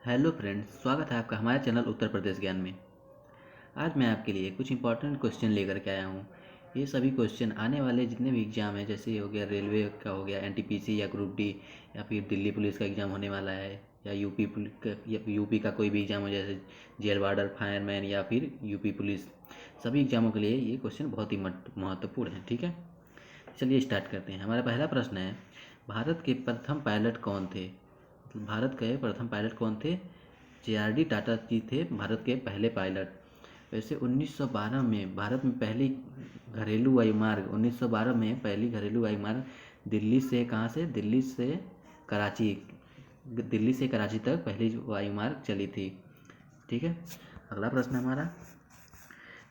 Hello friends, स्वागत है आपका हमारे चैनल उत्तर प्रदेश ज्ञान में। आज मैं आपके लिए कुछ इंपॉर्टेंट क्वेश्चन लेकर के आया हूँ। ये सभी क्वेश्चन आने वाले जितने भी एग्ज़ाम हैं, जैसे हो गया रेलवे का, हो गया एनटीपीसी या ग्रुप डी, या फिर दिल्ली पुलिस का एग्ज़ाम होने वाला है, या यूपी पुलिस का, या यूपी का कोई भी एग्ज़ाम हो जैसे जेल वार्डर, फायरमैन या फिर यूपी पुलिस, सभी एग्ज़ामों के लिए ये क्वेश्चन बहुत ही महत्वपूर्ण है। ठीक है, चलिए स्टार्ट करते हैं। हमारा पहला प्रश्न है, भारत के प्रथम पायलट कौन थे? भारत के प्रथम पायलट कौन थे? जे.आर.डी. टाटा जी थे भारत के पहले पायलट। वैसे 1912 में भारत में पहली घरेलू वायुमार्ग 1912 में पहली घरेलू वायुमार्ग दिल्ली से, कहाँ से? कराची दिल्ली से कराची तक पहली वायुमार्ग चली थी। ठीक है, अगला प्रश्न हमारा,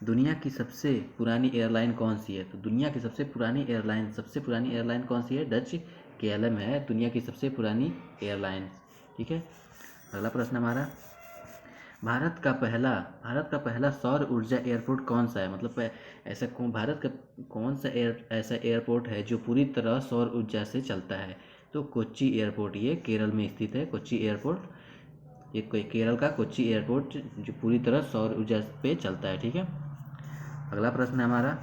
दुनिया की सबसे पुरानी एयरलाइन कौन सी है? तो दुनिया की सबसे पुरानी एयरलाइन कौन सी है? डच KLM है दुनिया की सबसे पुरानी एयरलाइन। ठीक है, अगला प्रश्न हमारा, भारत का पहला सौर ऊर्जा एयरपोर्ट कौन सा है? मतलब ऐसा भारत का कौन सा ऐसा एयरपोर्ट है जो पूरी तरह सौर ऊर्जा से चलता है? तो कोच्चि एयरपोर्ट, ये केरल में स्थित है कोच्चि एयरपोर्ट। ये केरल का कोच्चि एयरपोर्ट जो पूरी तरह सौर ऊर्जा पे चलता है। ठीक है, अगला प्रश्न है हमारा,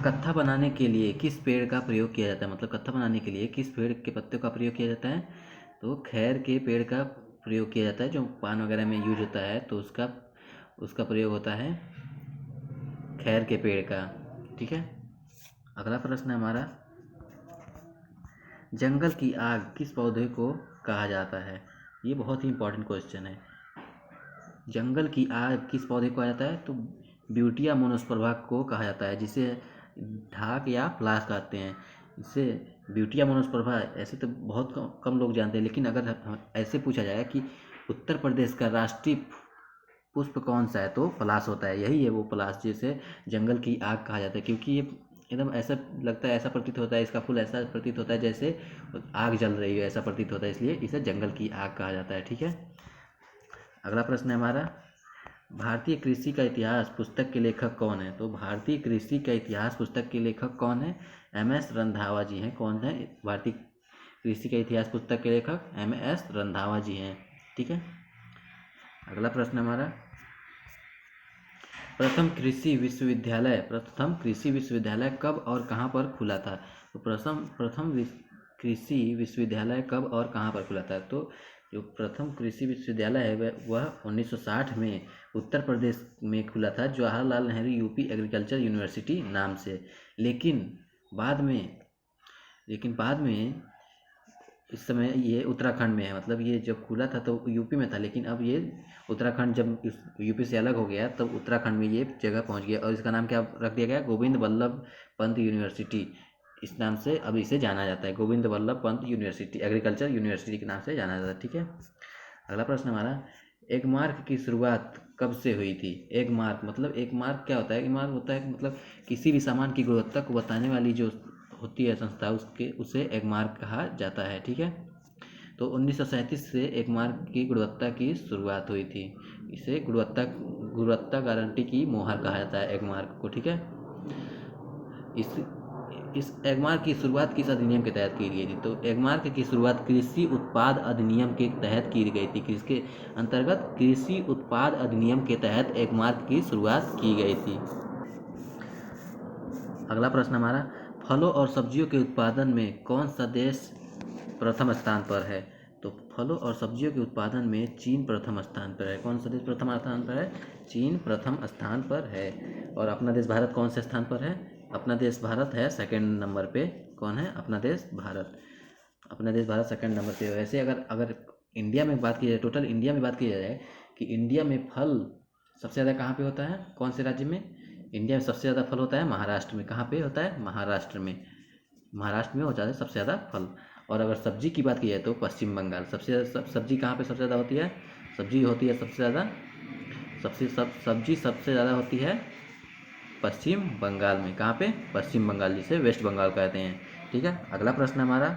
कत्था बनाने के लिए किस पेड़ का प्रयोग किया जाता है? मतलब कत्था बनाने के लिए किस पेड़ के पत्ते का प्रयोग किया जाता है? तो खैर के पेड़ का प्रयोग किया जाता है, जो पान वगैरह में यूज होता है, तो उसका प्रयोग होता है खैर के पेड़ का। ठीक है, अगला प्रश्न है हमारा, जंगल की आग किस पौधे को कहा जाता है? ये बहुत ही इंपॉर्टेंट क्वेश्चन है। जंगल की आग किस पौधे को कहा जाता है? तो ब्यूटिया मोनोस्पर्भा को कहा जाता है, जिसे ढाक या फ्लास कहते हैं। इसे ब्यूटिया मोनोस्पर्भा ऐसे तो बहुत कम लोग जानते हैं, लेकिन अगर ऐसे पूछा जाए कि उत्तर प्रदेश का राष्ट्रीय पुष्प कौन सा है, तो पलाश होता है। यही है वो पलाश, जिसे जंगल की आग कहा जाता है, क्योंकि ये एकदम ऐसा लगता है, ऐसा प्रतीत होता है, इसका फूल ऐसा प्रतीत होता है जैसे आग जल रही है, ऐसा प्रतीत होता है, इसलिए इसे जंगल की आग कहा जाता है। ठीक है, अगला प्रश्न है हमारा, भारतीय कृषि का इतिहास पुस्तक के लेखक कौन है? तो भारतीय कृषि का इतिहास पुस्तक के लेखक कौन है? MS रंधावा जी हैं। कौन है भारतीय कृषि का इतिहास पुस्तक के लेखक? MS रंधावा जी हैं। ठीक है, अगला प्रश्न हमारा, प्रथम कृषि विश्वविद्यालय कब और कहाँ पर खुला था? तो कृषि विश्वविद्यालय कब और कहाँ पर खुला था? तो जो प्रथम कृषि विश्वविद्यालय है वह 1960 में उत्तर प्रदेश में खुला था, Jawaharlal Nehru UP agriculture university नाम से। लेकिन बाद में इस समय ये उत्तराखंड में है। मतलब ये जब खुला था तो यूपी में था, लेकिन अब ये उत्तराखंड, जब यूपी से अलग हो गया तब उत्तराखंड में ये जगह पहुंच गया, और इसका नाम क्या रख दिया गया? गोविंद वल्लभ पंत यूनिवर्सिटी। इस नाम से अब इसे जाना जाता है, Govind Vallabh Pant university, agriculture university के नाम से जाना जाता है। ठीक है, अगला प्रश्न हमारा, एगमार्क की शुरुआत कब से हुई थी? एगमार्क क्या होता है? एगमार्क होता है मतलब किसी भी सामान की गुणवत्ता को बताने वाली जो होती है संस्था, उसे एगमार्क कहा जाता है। ठीक है, तो 1937 से एगमार्क की गुणवत्ता की शुरुआत हुई थी। इसे गुणवत्ता गारंटी की मोहर कहा जाता है एगमार्क को। ठीक है, इस एगमार्क की शुरुआत किस अधिनियम के तहत की गई थी? तो एगमार्क की शुरुआत कृषि उत्पाद अधिनियम के तहत की गई थी। किसके अंतर्गत? कृषि उत्पाद अधिनियम के तहत एगमार्क की शुरुआत की गई थी। अगला प्रश्न हमारा, फलों और सब्जियों के उत्पादन में कौन सा देश प्रथम स्थान पर है? तो फलों और सब्जियों के उत्पादन में चीन प्रथम स्थान पर है। कौन सा देश प्रथम स्थान पर है? चीन प्रथम स्थान पर है। और अपना देश भारत कौन से स्थान पर है? अपना देश भारत है सेकंड नंबर पे। कौन है? अपना देश भारत सेकंड नंबर पे। वैसे अगर इंडिया में बात की जाए, टोटल इंडिया में बात की जाए कि इंडिया में फल सबसे ज़्यादा कहाँ पे होता है? कौन से राज्य में? इंडिया में सबसे ज़्यादा फल होता है महाराष्ट्र में। कहाँ पे होता है? महाराष्ट्र में हो जाता है सबसे ज़्यादा फल। और अगर सब्जी की बात की जाए तो पश्चिम बंगाल सबसे सब्जी कहाँ पे सबसे ज़्यादा होती है? सब्जी होती है सबसे ज़्यादा होती है पश्चिम बंगाल में। कहाँ पे? पश्चिम बंगाल, जिसे वेस्ट बंगाल कहते हैं। ठीक है, अगला प्रश्न हमारा,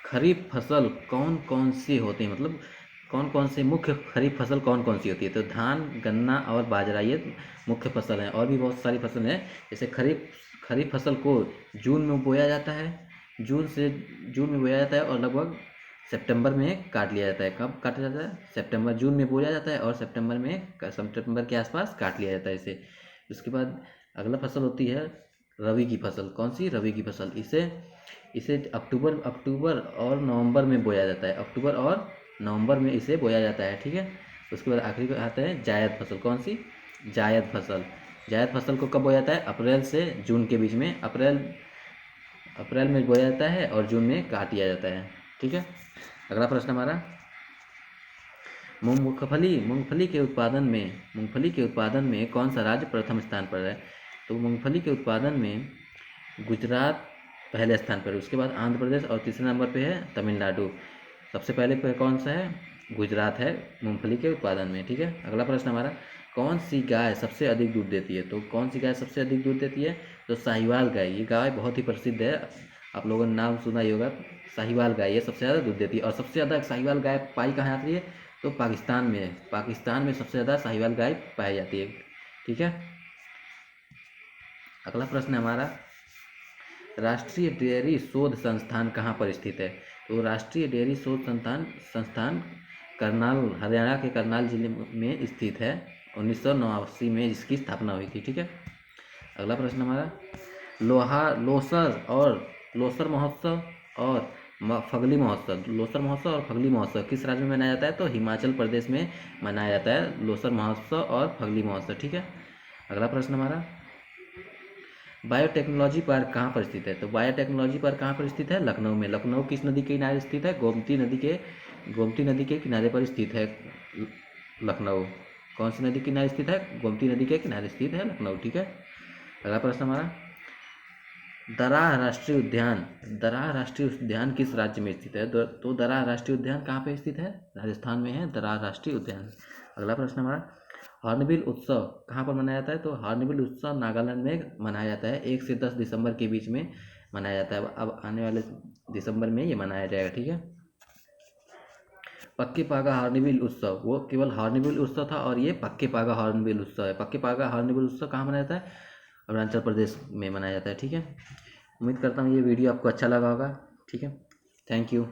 खरीफ फसल कौन कौन सी होती है? मतलब कौन कौन से मुख्य खरीफ फसल कौन कौन सी होती है? तो धान, गन्ना और बाजरा, ये मुख्य फसल हैं। और भी बहुत सारी फसल हैं, जैसे खरीफ फसल को जून में बोया जाता है और लगभग सितंबर में काट लिया जाता है। कब काटा जाता है? सितंबर जून में बोया जाता है और सितंबर के आसपास काट लिया जाता है इसे। उसके बाद अगला फसल होती है रबी की फसल। कौन सी? रबी की फसल। इसे इसे अक्टूबर और नवंबर में बोया जाता है। अक्टूबर और नवंबर में इसे बोया जाता है, ठीक है। उसके बाद आखिरी पे आता है जायद फसल। कौन सी? जायद फसल। जायद फसल को कब बोया जाता है? अप्रैल से जून के बीच में। अप्रैल में बोया जाता है और जून में काट दिया जाता है, ठीक है। अगला प्रश्न हमारा, मूंगफली के उत्पादन में कौन सा राज्य प्रथम स्थान पर है? तो मूंगफली के उत्पादन में गुजरात पहले स्थान पर है, उसके बाद आंध्र प्रदेश और तीसरे नंबर पे है तमिलनाडु। सबसे पहले पे कौन सा है? गुजरात है मूंगफली के उत्पादन में, ठीक है। अगला प्रश्न हमारा, कौन सी गाय सबसे अधिक दूध देती है? तो कौन सी गाय सबसे अधिक दूध देती है? तो साहिवाल गाय। ये गाय बहुत ही प्रसिद्ध है, आप लोगों ने नाम सुना ही होगा। साहिवाल गाय ये सबसे ज़्यादा दूध देती है। और सबसे ज़्यादा साहिवाल गाय पाई कहाँ जाती है? तो पाकिस्तान में है। पाकिस्तान में सबसे ज़्यादा साहिवाल गाय पाई जाती है, ठीक है। अगला प्रश्न है हमारा, राष्ट्रीय डेयरी शोध संस्थान कहाँ पर स्थित है? तो राष्ट्रीय डेयरी शोध संस्थान करनाल, हरियाणा के करनाल जिले में स्थित है। 1989 में इसकी स्थापना हुई थी, ठीक है। अगला प्रश्न हमारा, लोसर महोत्सव और फगली महोत्सव किस राज्य में मनाया जाता है? तो हिमाचल प्रदेश में मनाया जाता है लोसर महोत्सव और फगली महोत्सव, ठीक है। अगला प्रश्न हमारा, बायोटेक्नोलॉजी पार्क कहाँ पर स्थित है? तो बायोटेक्नोलॉजी पार्क कहाँ पर स्थित है? लखनऊ में। लखनऊ किस नदी के किनारे स्थित है? गोमती नदी के किनारे पर स्थित है लखनऊ। कौन सी नदी के किनारे स्थित है? गोमती नदी के किनारे स्थित है लखनऊ, ठीक है। अगला प्रश्न हमारा, दराह राष्ट्रीय उद्यान किस राज्य में स्थित है? तो दराह राष्ट्रीय उद्यान कहाँ पे स्थित है? राजस्थान में है दराह राष्ट्रीय उद्यान। अगला प्रश्न हमारा, हॉर्नबिल उत्सव कहाँ पर मनाया जाता है? तो हॉर्नबिल उत्सव नागालैंड में मनाया जाता है। 1 से 10 दिसंबर के बीच में मनाया जाता है। अब आने वाले दिसंबर में ये मनाया जाएगा, ठीक है। पक्के पागा हॉर्नबिल उत्सव, वो केवल हॉर्नबिल उत्सव था और ये पक्के पागा हॉर्नबिल उत्सव है। पक्के पागा हॉर्नबिल उत्सव कहाँ मनाया जाता है? अरुणाचल प्रदेश में मनाया जाता है, ठीक है। उम्मीद करता हूँ ये वीडियो आपको अच्छा लगा होगा, ठीक है। Thank you.